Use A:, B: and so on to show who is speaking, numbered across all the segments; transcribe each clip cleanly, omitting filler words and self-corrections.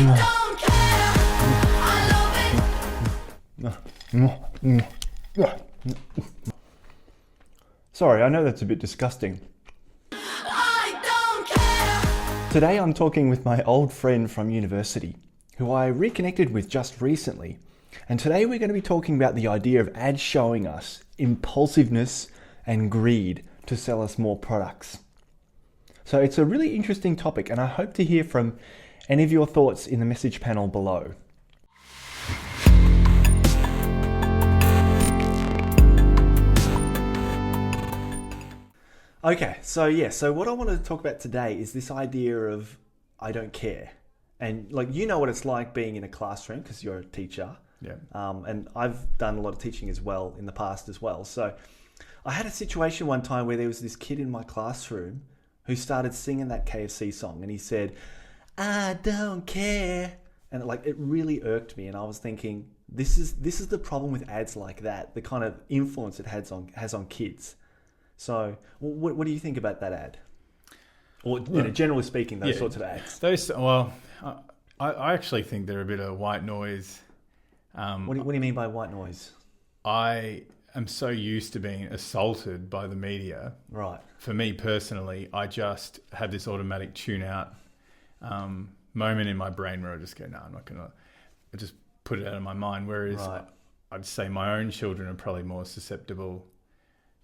A: don't care. I love it.
B: Sorry, I know that's a bit disgusting.
A: I don't care.
B: Today I'm talking with my old friend from university, who I reconnected with just recently. And today we're going to be talking about the idea of ads showing us impulsiveness and greed to sell us more products. So it's a really interesting topic, and I hope to hear from any of your thoughts in the message panel below. Okay, so what I wanted to talk about today is this idea of I don't care. And like, you know what it's like being in a classroom because you're a teacher.
C: Yeah.
B: And I've done a lot of teaching as well in the past as well. So I had a situation one time where there was this kid in my classroom who started singing that KFC song, and he said, I don't care. And it really irked me. And I was thinking, this is the problem with ads like that, the kind of influence it has on kids. So what do you think about that ad? Or generally speaking, those sorts of ads.
C: I actually think they're a bit of white noise.
B: What do you mean by white noise?
C: I am so used to being assaulted by the media.
B: Right.
C: For me personally, I just have this automatic tune out moment in my brain where I just go, no, I'm not going to. I just put it out of my mind. Whereas I'd say my own children are probably more susceptible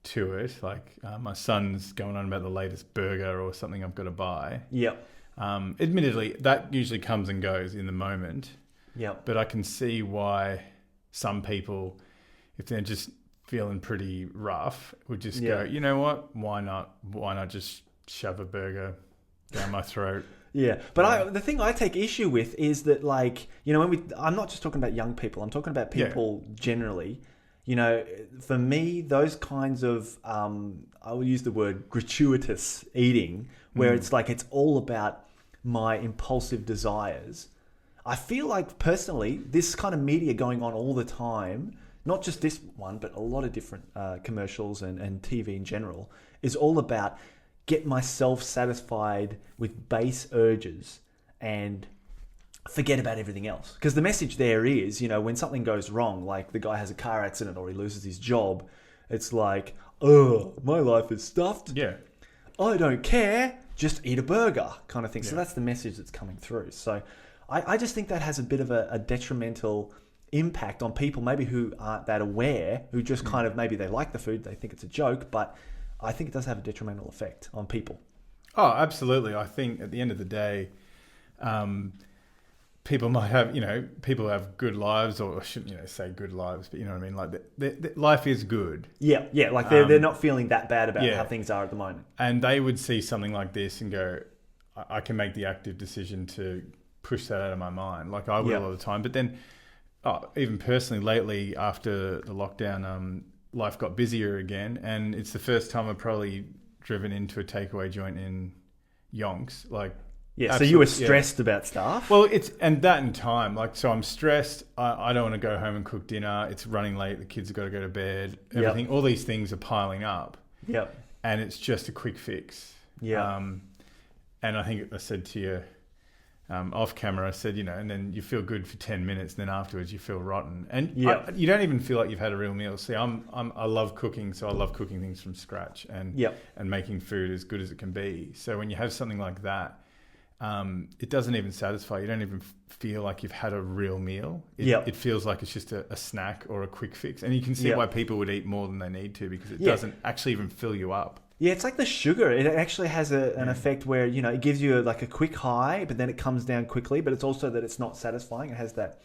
C: to it. Like my son's going on about the latest burger or something I've got to buy.
B: Yep.
C: Admittedly, that usually comes and goes in the moment.
B: Yep.
C: But I can see why some people, if they're just feeling pretty rough, would just go, you know what? Why not? Why not just shove a burger down my throat?
B: Yeah, but the thing I take issue with is that, I'm not just talking about young people. I'm talking about people generally. You know, for me, those kinds of, I will use the word gratuitous eating, where it's like it's all about my impulsive desires. I feel like, personally, this kind of media going on all the time, not just this one, but a lot of different commercials and TV in general, is all about get myself satisfied with base urges and forget about everything else. Because the message there is, when something goes wrong, like the guy has a car accident or he loses his job, it's like, oh, my life is stuffed.
C: Yeah.
B: I don't care. Just eat a burger kind of thing.
C: Yeah.
B: So that's the message that's coming through. So I just think that has a bit of a detrimental impact on people maybe who aren't that aware, who just kind of, maybe they like the food, they think it's a joke, but I think it does have a detrimental effect on people.
C: Oh, absolutely. I think at the end of the day, people might have, people have good lives, or I shouldn't, say good lives, but you know what I mean? Like, life is good.
B: Yeah. Like they're not feeling that bad about how things are at the moment.
C: And they would see something like this and go, I can make the active decision to push that out of my mind. Like I would all the time. But then, even personally, lately after the lockdown, life got busier again, and it's the first time I've probably driven into a takeaway joint in yonks.
B: So you were stressed about stuff?
C: Well, and time. So I'm stressed. I don't want to go home and cook dinner. It's running late. The kids have got to go to bed. Everything, all these things are piling up.
B: Yep.
C: And it's just a quick fix.
B: Yeah.
C: And I think I said to you off camera, I said, and then you feel good for 10 minutes, and then afterwards you feel rotten. And you don't even feel like you've had a real meal. See, I love cooking, so I love cooking things from scratch and making food as good as it can be. So when you have something like that, it doesn't even satisfy. You don't even feel like you've had a real meal. It feels like it's just a snack or a quick fix. And you can see why people would eat more than they need to, because it doesn't actually even fill you up.
B: Yeah, it's like the sugar. It actually has an effect where, it gives you a quick high, but then it comes down quickly. But it's also that it's not satisfying. It has that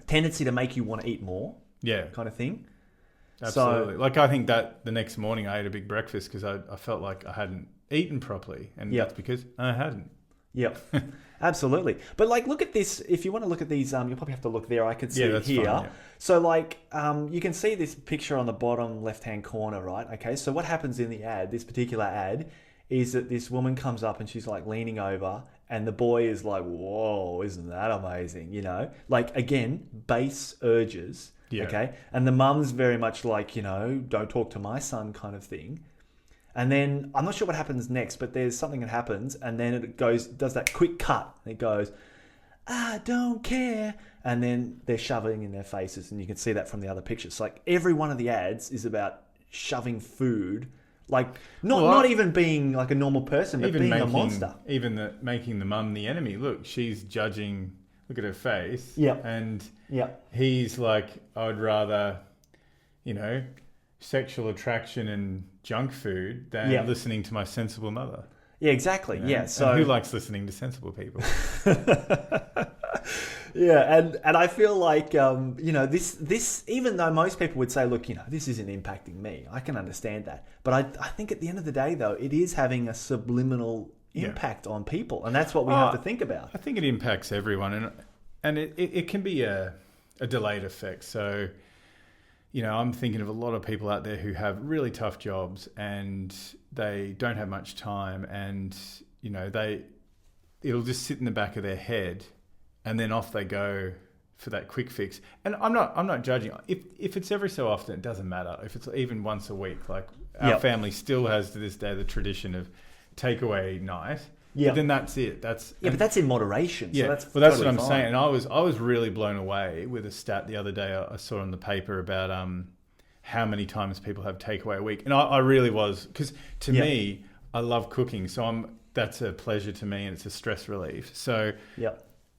B: tendency to make you want to eat more. Yeah, kind of thing.
C: Absolutely. So, I think that the next morning I ate a big breakfast because I felt like I hadn't eaten properly, and that's because I hadn't.
B: Yep, absolutely. But look at this. If you want to look at these, you'll probably have to look there. I can see it here. Fine, yeah. So you can see this picture on the bottom left-hand corner, right? Okay. So what happens in the ad, this particular ad, is that this woman comes up and she's leaning over, and the boy is like, "Whoa, isn't that amazing?" Again, base urges. Yeah. Okay. And the mum's very much don't talk to my son kind of thing. And then I'm not sure what happens next, but there's something that happens, and then it does that quick cut. And it goes, I don't care. And then they're shoving in their faces, and you can see that from the other pictures. Like every one of the ads is about shoving food, like not even being like a normal person, but being a monster.
C: Even making the mum the enemy. Look, she's judging. Look at her face.
B: Yep.
C: And
B: Yep.
C: he's like, I'd rather, sexual attraction and junk food than listening to my sensible mother.
B: Yeah, exactly. Yeah. So
C: and who likes listening to sensible people?
B: Yeah, and I feel like this even though most people would say, look, this isn't impacting me, I can understand that, but I think at the end of the day, though, it is having a subliminal impact on people, and that's what we have to think about.
C: I think it impacts everyone, and it can be a delayed effect. So, I'm thinking of a lot of people out there who have really tough jobs and they don't have much time, and it'll just sit in the back of their head. And then off they go for that quick fix. And I'm not judging. If it's every so often, it doesn't matter. If it's even once a week, like our family still has to this day the tradition of takeaway night. Yeah. But then that's it. But
B: that's in moderation.
C: Yeah.
B: So
C: that's what I'm saying. And I was really blown away with a stat the other day I saw in the paper about how many times people have takeaway a week. And I really was, because to me, I love cooking. So that's a pleasure to me, and it's a stress relief. So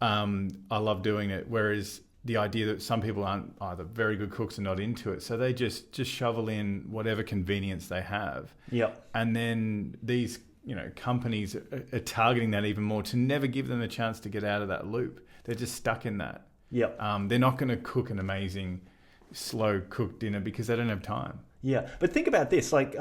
C: I love doing it. Whereas the idea that some people aren't either very good cooks or not into it, so they just shovel in whatever convenience they have. Yep. And then these companies are targeting that even more to never give them a chance to get out of that loop. They're just stuck in that. Yep. They're not going to cook an amazing slow cooked dinner because they don't have time.
B: Yeah, but think about this, like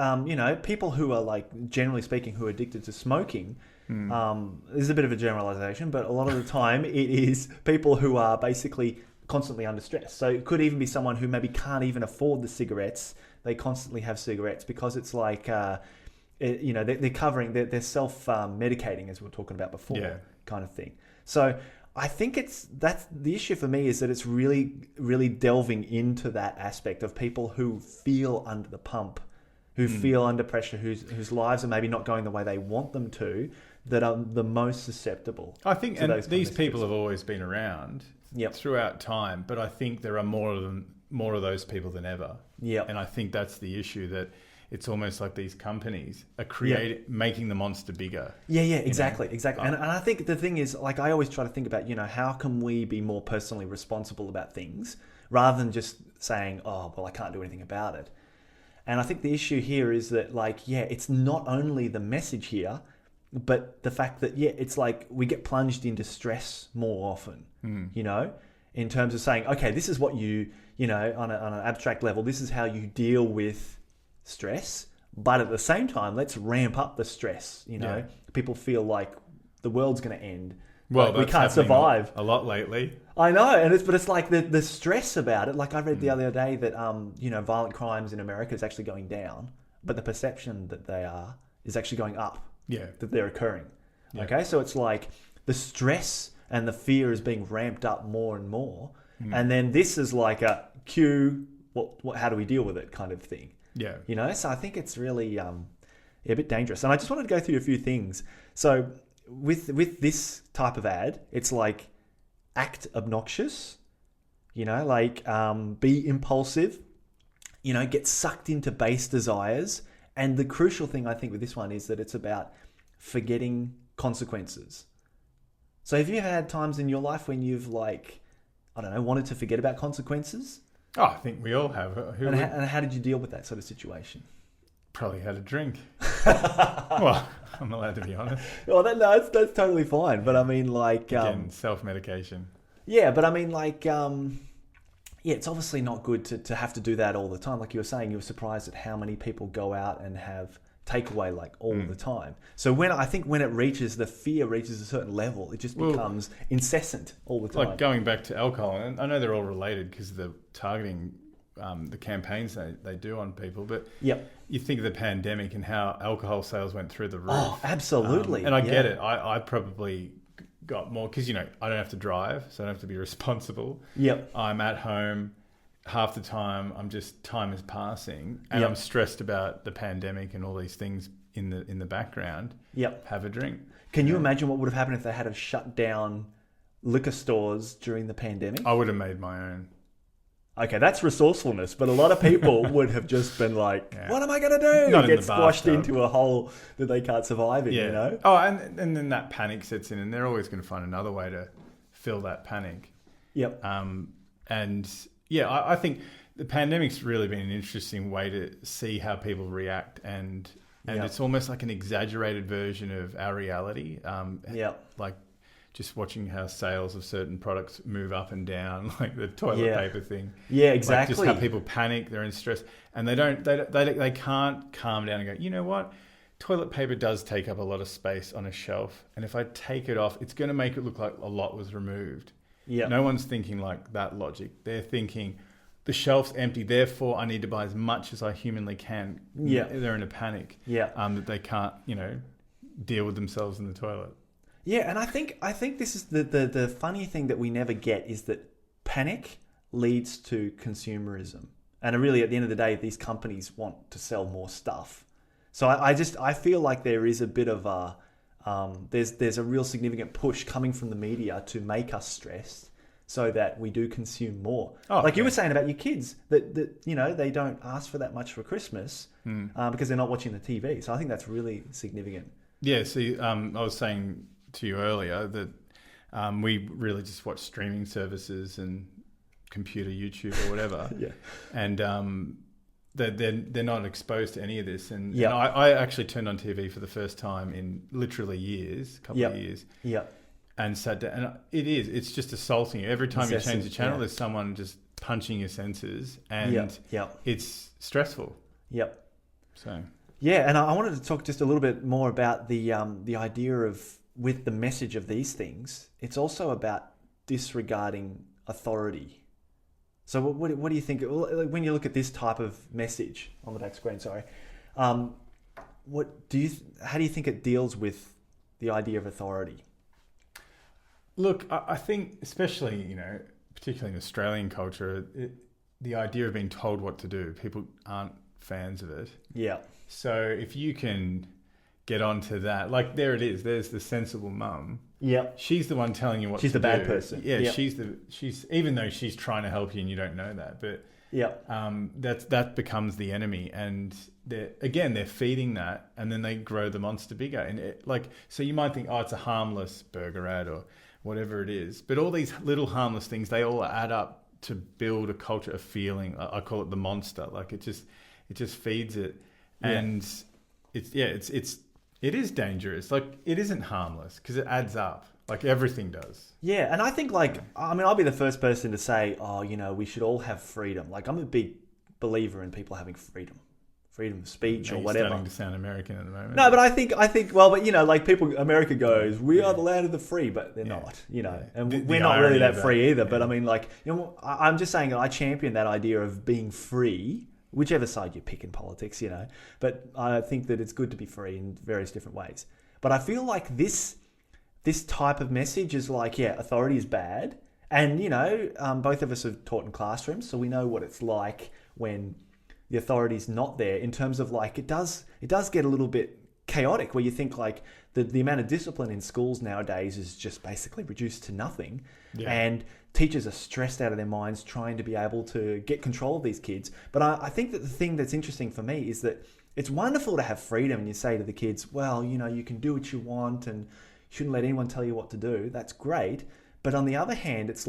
B: people who are, like, generally speaking, who are addicted to smoking. This is a bit of a generalization, but a lot of the time it is people who are basically constantly under stress. So it could even be someone who maybe can't even afford the cigarettes. They constantly have cigarettes because it's like, they're covering, they're self-medicating, as we were talking about before, kind of thing. So I think that's the issue for me, is that it's really, really delving into that aspect of people who feel under the pump, who feel under pressure, whose lives are maybe not going the way they want them to, that are the most susceptible.
C: I think, and these people have always been around throughout time, but I think there are more of those people than ever. Yeah, and I think that's the issue, that it's almost like these companies are making the monster bigger. Yeah, exactly. And I think the thing is, like, I always try to think about, how can we be more personally responsible about things rather than just saying, oh, well, I can't do anything about it. And I think the issue here is that, like, it's not only the message here, but the fact that, it's like we get plunged into stress more often, in terms of saying, okay, this is what on an abstract level, this is how you deal with stress. But at the same time, let's ramp up the stress. People feel like the world's going to end. Well, like we can't survive. A lot lately.
B: I know, but it's like the stress about it. Like I read the other day that violent crimes in America is actually going down, but the perception that they are is actually going up. Yeah, that they're occurring. Yeah. Okay, so it's like the stress and the fear is being ramped up more and more, and then this is like a cue. What? How do we deal with it? Kind of thing. Yeah, So I think it's really a bit dangerous. And I just wanted to go through a few things. So with this type of ad, it's like act obnoxious, be impulsive, get sucked into base desires. And the crucial thing I think with this one is that it's about forgetting consequences. So have you ever had times in your life when you've, like, I don't know, wanted to forget about consequences?
C: Oh, I think we all have.
B: And how did you deal with that sort of situation?
C: Probably had a drink. Well, I'm allowed to be honest.
B: Well, that's totally fine. But I mean, like...
C: Again, self-medication.
B: Yeah, but I mean, like... it's obviously not good to have to do that all the time. Like you were saying, you were surprised at how many people go out and have takeaway like all the time. So when the fear reaches a certain level, it just becomes incessant all the time.
C: Like going back to alcohol, and I know they're all related because of the targeting, the campaigns they do on people. But you think of the pandemic and how alcohol sales went through the roof. Oh,
B: absolutely.
C: And I get it. I probably got more because I don't have to drive, so I don't have to be responsible. Yep. I'm at home half the time. Time is passing, and I'm stressed about the pandemic and all these things in the background. Yep. Have a drink.
B: Can you imagine what would have happened if they had shut down liquor stores during the pandemic?
C: I would have made my own.
B: Okay, that's resourcefulness, but a lot of people would have just been like,
C: Yeah.
B: what am I going to do?
C: Not in
B: Get
C: the
B: squashed
C: bathtub.
B: into a hole that they can't survive in, you know?
C: Oh, and then that panic sets in, and they're always going to find another way to fill that panic.
B: Yep.
C: And yeah, I think the pandemic's really been an interesting way to see how people react, and
B: Yep.
C: it's almost like an exaggerated version of our reality.
B: Yep.
C: Like just watching how sales of certain products move up and down, like the toilet
B: Yeah.
C: paper thing.
B: Yeah,
C: Like
B: exactly.
C: just how people panic, they're in stress, and they can't calm down and go, you know what? Toilet paper does take up a lot of space on a shelf, and if I take it off, it's going to make it look like a lot was removed.
B: Yeah.
C: No one's thinking like that logic. They're thinking the shelf's empty, therefore I need to buy as much as I humanly can.
B: Yeah.
C: They're in a panic.
B: Yeah.
C: That they can't, deal with themselves in the toilet.
B: Yeah, and I think this is the funny thing that we never get is that panic leads to consumerism. And really, at the end of the day, these companies want to sell more stuff. So I feel like there is a bit of a there's a real significant push coming from the media to make us stressed so that we do consume more. Like you were saying about your kids that they don't ask for that much for Christmas because they're not watching the TV. So I think that's really significant.
C: Yeah. See, I was saying to you earlier that we really just watch streaming services and computer YouTube or whatever.
B: Yeah.
C: And they're not exposed to any of this. And,
B: Yeah.
C: and I actually turned on TV for the first time in literally years, a couple of years.
B: Yeah.
C: And sat down, and it's just assaulting you. Every time you change the channel,
B: yeah.
C: there's someone just punching your senses, and it's stressful.
B: Yep.
C: So
B: yeah, and I wanted to talk just a little bit more about the idea of with the message of these things. It's also about disregarding authority. So what do you think when you look at this type of message on the back screen? Sorry, how do you think it deals with the idea of authority?
C: look, I think especially, particularly in Australian culture, the idea of being told what to do, people aren't fans of it.
B: Yeah.
C: So if you can get onto that, like there it is, there's the sensible mum.
B: Yeah.
C: She's the one telling you what
B: She's
C: to do.
B: the bad person.
C: Yeah,
B: Yep.
C: she's even though she's trying to help you and you don't know that, but
B: Yeah.
C: that becomes the enemy, and they're feeding that, and then they grow the monster bigger. And so you might think, oh, it's a harmless burger ad or whatever it is, but all these little harmless things, they all add up to build a culture of feeling. I call it the monster. Like it just feeds it, and it is dangerous. Like it isn't harmless because it adds up. Like everything does.
B: Yeah, and I think I'll be the first person to say, we should all have freedom. Like I'm a big believer in people having freedom of speech or whatever.
C: Starting to sound American at the moment.
B: No, but I think America goes, we are the land of the free, but they're not, and we're not really that free either. But I mean, I'm just saying that I champion that idea of being free, whichever side you pick in politics, but I think that it's good to be free in various different ways. But I feel like this type of message is authority is bad. And, both of us have taught in classrooms, so we know what it's like when the authority's not there, in terms of it does get a little bit chaotic, where you think the amount of discipline in schools nowadays is just basically reduced to nothing. Yeah. And teachers are stressed out of their minds trying to be able to get control of these kids. But I think that the thing that's interesting for me is that it's wonderful to have freedom, and you say to the kids, well, you can do what you want and you shouldn't let anyone tell you what to do. That's great. But on the other hand, it's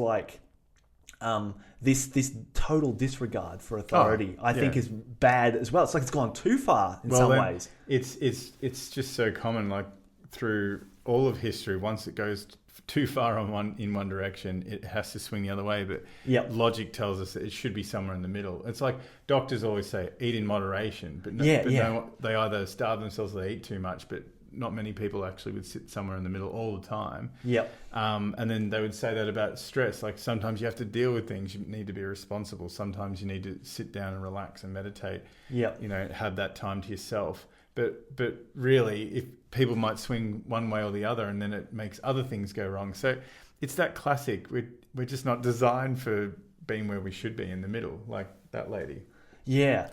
B: this total disregard for authority, I think is bad as well. It's like it's gone too far in some ways.
C: It's just so common, through all of history. Once it goes too far in one direction, it has to swing the other way. But logic tells us that it should be somewhere in the middle. It's like doctors always say, eat in moderation, but they either starve themselves or they eat too much, but not many people actually would sit somewhere in the middle all the time. Yep. And then they would say that about stress. Like sometimes you have to deal with things. You need to be responsible. Sometimes you need to sit down and relax and meditate. Yep. Have that time to yourself. But really, if people might swing one way or the other, and then it makes other things go wrong. So it's that classic. We're just not designed for being where we should be in the middle, like that lady.
B: Yeah.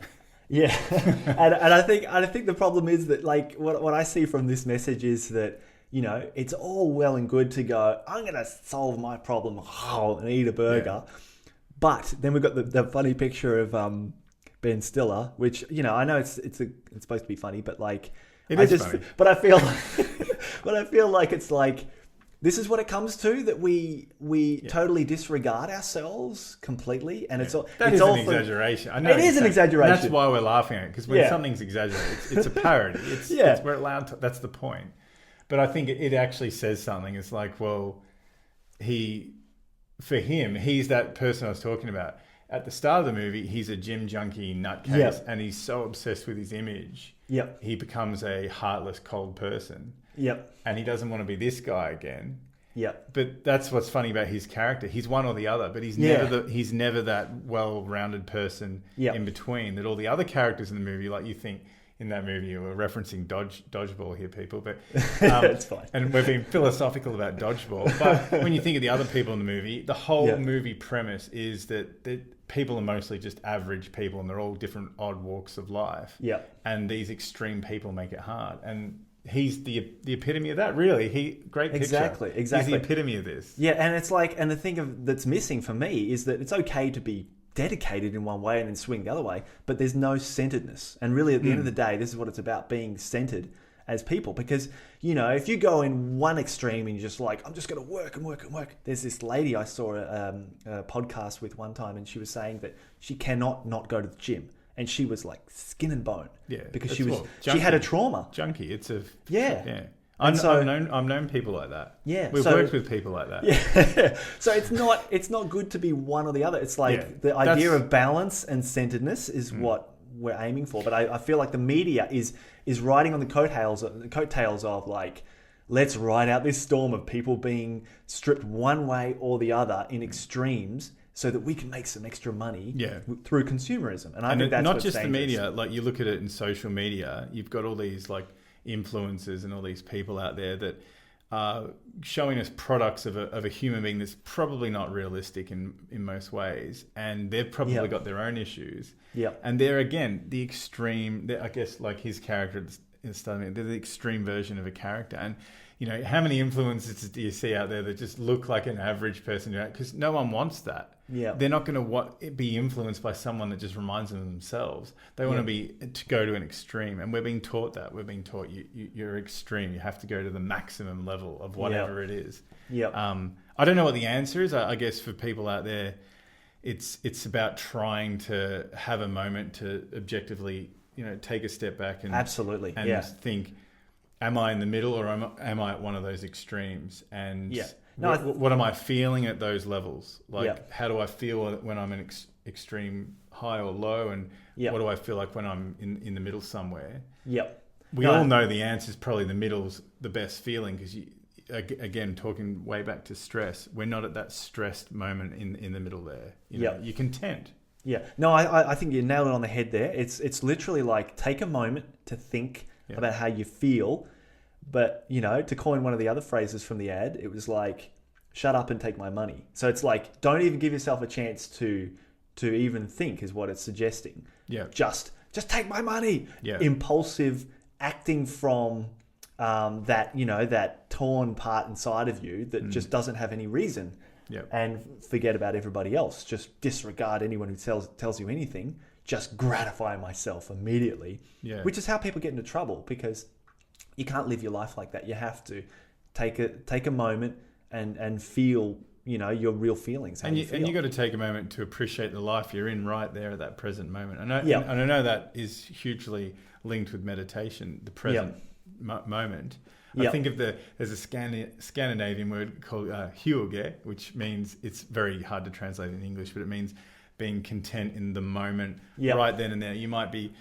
B: Yeah, and I think the problem is that what I see from this message is that you know, it's all well and good to go, I'm going to solve my problem and eat a burger. Yeah. But then we've got the funny picture of Ben Stiller, which, you know, I know it's supposed to be funny, but like,
C: funny.
B: But I feel like it's like, this is what it comes to, that we totally disregard ourselves completely, and it's all
C: that
B: it's
C: is
B: all
C: an exaggeration. I know
B: it is an exaggeration.
C: And that's why we're laughing at it, because when something's exaggerated, it's a parody. It's we're allowed to. That's the point. But I think it actually says something. It's like, well, for him, he's that person I was talking about at the start of the movie. He's a gym junkie nutcase, and he's so obsessed with his image. Yep. He becomes a heartless, cold person. Yep. And he doesn't want to be this guy again. Yep. But that's what's funny about his character. He's one or the other, but he's never that well-rounded person in between that all the other characters in the movie, like you think in that movie, we're referencing dodgeball here, people, but
B: it's fine.
C: And we're being philosophical about dodgeball. But when you think of the other people in the movie, the whole movie premise is that people are mostly just average people, and they're all different odd walks of life. Yeah. And these extreme people make it hard. And he's the epitome of that, really. Great picture.
B: Exactly.
C: He's the epitome of this.
B: Yeah, and it's like, and the thing that's missing for me is that it's okay to be dedicated in one way and then swing the other way, but there's no centeredness. And really, at the end of the day, this is what it's about, being centered as people. Because, you know, if you go in one extreme and you're just like, I'm just going to work and work and work. There's this lady I saw a podcast with one time, and she was saying that she cannot not go to the gym. And she was like skin and bone. Yeah. Because she had a trauma.
C: Junkie. It's a...
B: Yeah.
C: I've known people like that.
B: Yeah.
C: We've worked with people like that.
B: Yeah. So it's not good to be one or the other. It's like the idea of balance and centeredness is what we're aiming for. But I feel like the media is riding on the coattails of like, let's ride out this storm of people being stripped one way or the other in extremes, so that we can make some extra money through consumerism. And I think that's
C: not just the media. Like, you look at it in social media, you've got all these like influencers and all these people out there that are showing us products of a human being that's probably not realistic in most ways, and they've probably got their own issues. Yeah, and they're again the extreme. I guess like his character is starting. They're the extreme version of a character, and you know, how many influencers do you see out there that just look like an average person? Because no one wants that. Yeah, they're not going to be influenced by someone that just reminds them of themselves. They want to go to an extreme, and we're being taught that. We're being taught you're extreme. You have to go to the maximum level of whatever it is. Yeah. I don't know what the answer is. I guess for people out there, it's about trying to have a moment to objectively, you know, take a step back and think, am I in the middle, or am I at one of those extremes? And what am I feeling at those levels? Like, how do I feel when I'm in extreme high or low? And what do I feel like when I'm in the middle somewhere? Yep. We all know the answer is probably the middle's the best feeling, because again, talking way back to stress, we're not at that stressed moment in the middle there. You know, you're content. Yeah. No,
B: I think you nailed it on the head there. It's literally like, take a moment to think about how you feel. But, you know, to coin one of the other phrases from the ad, it was like, shut up and take my money. So it's like, don't even give yourself a chance to even think, is what it's suggesting. Yeah. Just take my money. Yeah. Impulsive acting from that, you know, that torn part inside of you that just doesn't have any reason. Yeah. And forget about everybody else. Just disregard anyone who tells you anything. Just gratify myself immediately. Yeah. Which is how people get into trouble, because you can't live your life like that. You have to take a moment and feel, you know, your real feelings.
C: And you got to take a moment to appreciate the life you're in right there at that present moment. And I know that is hugely linked with meditation, the present moment. I think of there's a Scandinavian word called hygge, which means, it's very hard to translate in English, but it means being content in the moment, right then and there. You might be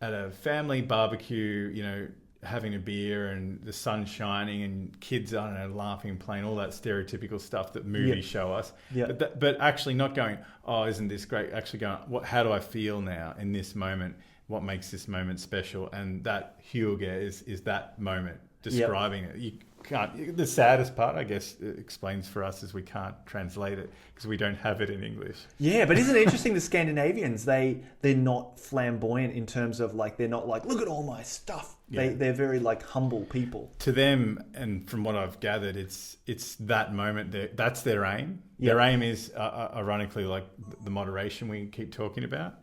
C: at a family barbecue, you know, having a beer and the sun shining and kids, I don't know, laughing, playing, all that stereotypical stuff that movies show us. But actually not going, oh, isn't this great? Actually going, how do I feel now in this moment? What makes this moment special? And that hygge is that moment describing it. You can't. The saddest part, I guess, it explains for us is we can't translate it because we don't have it in English.
B: Yeah, but isn't it interesting? The Scandinavians, they're not flamboyant in terms of like they're not like look at all my stuff.
C: Yeah.
B: They're very like humble people.
C: To them, and from what I've gathered, it's that moment. That's their aim.
B: Yeah.
C: Their aim is ironically like the moderation we keep talking about.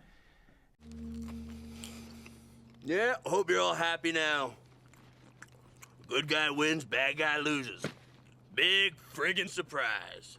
D: Yeah, hope you're all happy now. Good guy wins, bad guy loses. Big friggin' surprise.